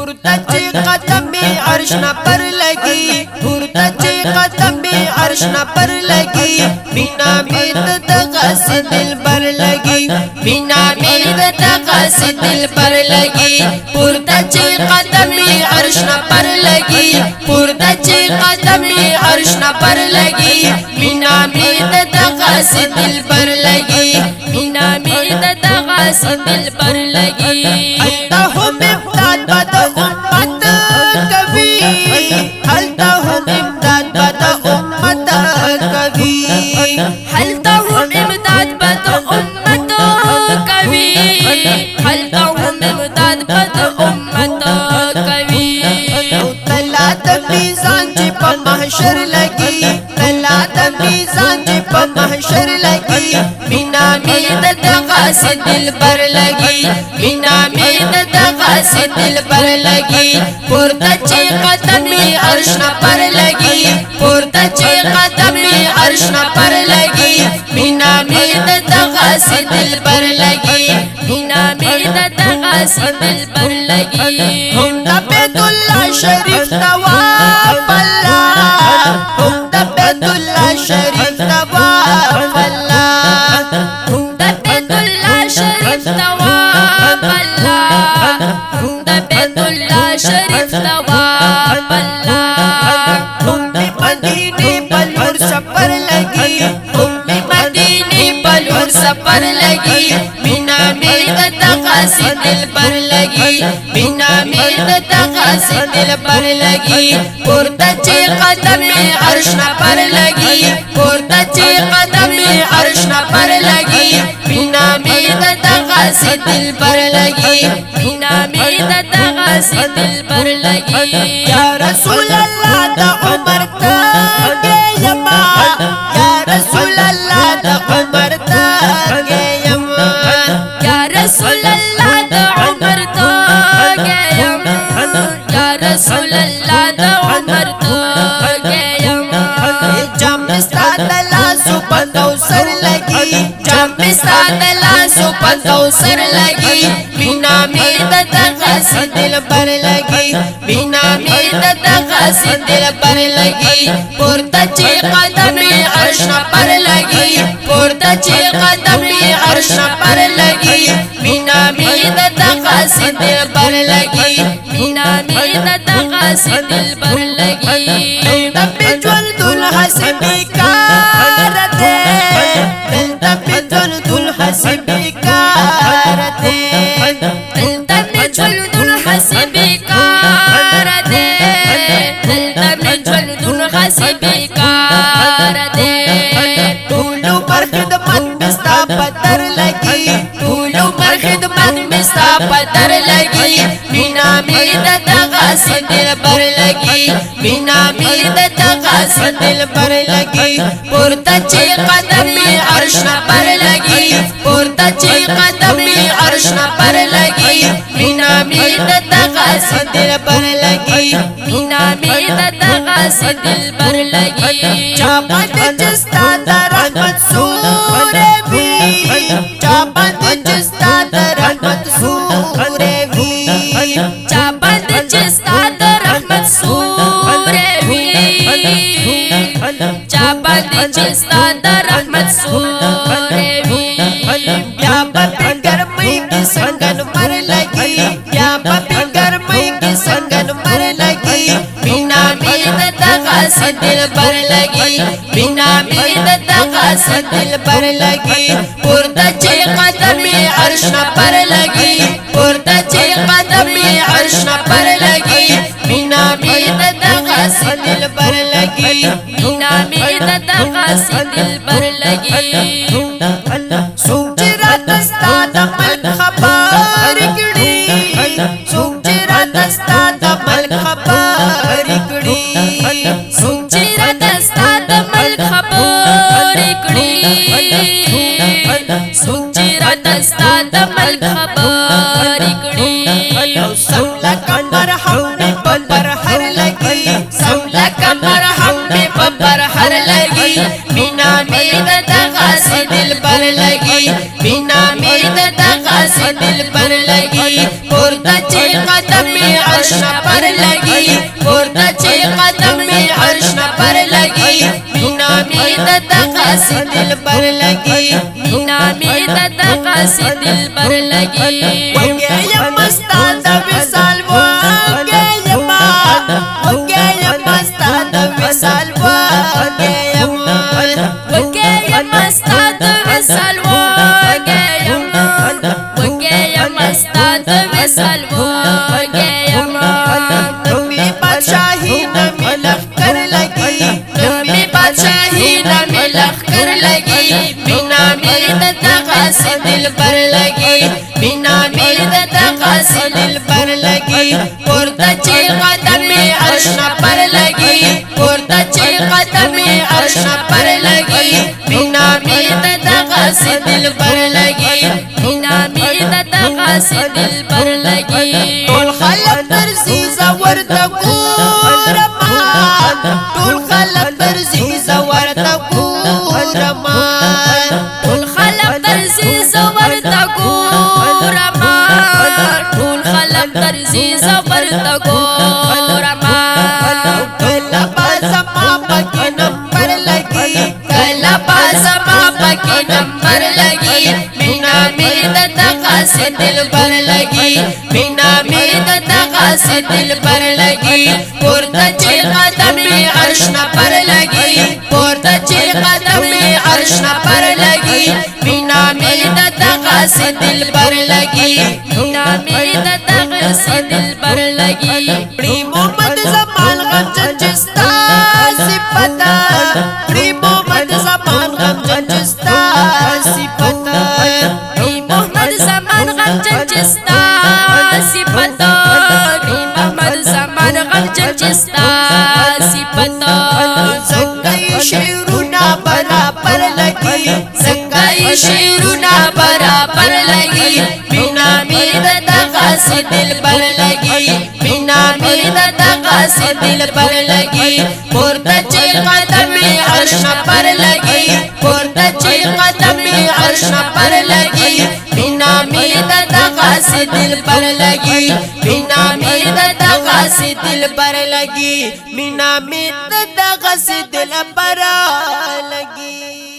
پورته چې قدم می عرش نه پر لګي پورته چې قدم می عرش نه پر لګي مینا می د غس دل پر لګي مینا می د غس دل پر لګي پورته چې قدم می عرش نه پر لګي پورته چې قدم می عرش نه پر لګي مینا می د غس دل پر لګي مینا می د غس دل پر لګي اللهم امداد بد امت کبھی اللهم امداد بد امت کبھی اللهم امداد بد امت کبھی اللهم امداد بد امت کبھی تلا د میزان چې په محشر لګي تلا د میزان چې په محشر لګي مینا می د غس دل پر لګي مینا می د غس دل پر لګي پورته چې قدم می عرش نه پر لګي پورته چې قدم می عرش نه پر لګي مینا می د غس دل پر لګي مینا می د غس دل پر لګي هم د بیت الله شریف طواف الله هم د بیت الله شریف طواف الله هم د بیت الله شریف طواف الله هم د بیت الله شریف طواف الله هم مدینه بلور سفر لګي هم مدینه بلور سفر لګي مینا می د غس دل پر لګي مینا می د غس دل پر لګي پورته چې قدم می عرش نه پر لګي پورته چې قدم می عرش نه پر لګي مینا می د غس دل پر لګي مینا می د غس دل پر لګي یا رسول الله د عمر تاګ یما یا رسول الله د عمر تاګ یما یا رسول الله د عمر تاګ یما یا رسول الله د عمر تاګ یما جام استاد لاسو پندو سر لګي جام استاد لاسو پندو سر لګي مینا می د غس دل پر لګي مینا می د غس دل پر لګي پورته چې قدم می عرش نه پر لګي پورته چې قدم می عرش نه پر لګي مینا می د غس دل پر لګي مینا می د غس دل پر لګي تب جل دل حسبی کارته تب جل دل حسبی کارته تب جل دل حسبی کارته تب جل دل حسبی کارته ټولو پر خدمت مستا پتر لګي ټولو پر خدمت مستا پتر لګي مینا می د غس دل پر لګي مینا می د غس دل پر لګي پورته چې قدم می عرش نه پر لګي پورته چې قدم می عرش نه پر لګي مینا می د غس دل پر لګي مینا می د غس دل پر لګي چا باندې جستا د رحمت سورې وی چا باندې جستا د رحمت سورې وی چا باندې جستا د رحمت سورې وی چا باندې جستا د رحمت سورې وی بیا په ګرمۍ کې څنګه مر لګي بیا په ګرمۍ کې څنګه مر لګي مینا می د غس دل پر لګي مینا می د غس دل پر لګي پورته چې قدم می عرش نه پر لګي پورته چې قدم می عرش نه پر لګي مینا می د غس دل پر لګي مینا می د غس دل پر لګي سوچ رات ستا د مل خبر کړي سوچ رات ستا د مل خبر کړي سوچ رات ستا د مل خبر کړي سوچ رات ستا د مل خبر کړي سولا کمر هم په پر هر لګي سولا کمر هم په پر هر لګي مینا می د غس دل پر لګي مینا می د غس دل پر لګي پر پورته چې قدم می عرش نه پر لګي پورته چې قدم می عرش نه پر لګي مینا می د تقاصد دلبر لګي مینا می د تقاصد دلبر لګي وګه یم استاد وصال وګه یم استاد وصال وګه یم استاد وصال وګه یم استاد وصال وګه یم نبی بادشاہی نمی لخکر لگی نبی بادشاہی نمی لخکر لگی مینا مید تقاصد دلبر لگی مینا مید تقاصد دلبر لگی پورته چې قدم می عرش نه پر لگی پورته چې قدم می عرش نه پر لگی مینا مید تقاصد دلبر لگی مینا می د تقاصد دلبر لګي ټول خلق درځي زور ته ګورما ټول خلق درځي زور ته ګورما ټول خلق درځي زور ته ګورما ټول خلق درځي زور ته ګورما کله بازما پکې نمبر لګي کله بازما پکې نمبر لګي مینا می د تقاصد دلبر لګي مینا می د تقاصد دلبر لګي پورته چې قدم می عرش نه پر لګي پورته چې قدم می عرش نه پر لګي مینا می د تقاصد دلبر لګي مینا می د تقاصد دلبر لګي پری محمد زمان غم چستا صفتا پری محمد زمان غم چستا صفتا محمد زمان غم چستا صفتا محمد زمان غم چستا صفتا زنګي شیرونا برابر لګي زنګي شیرونا برابر لګي مینا می د تقاصد دلبر لګي مینا می د تقاصد دلبر لګي پورته چې قدم می عرش نه پر لګي پورته چې قدم می عرش نه پر لګي مینا می د تقاصد دلبر لګي مینا می د تقاصد دلبر لګي مینا می د تقاصد دلبر لګي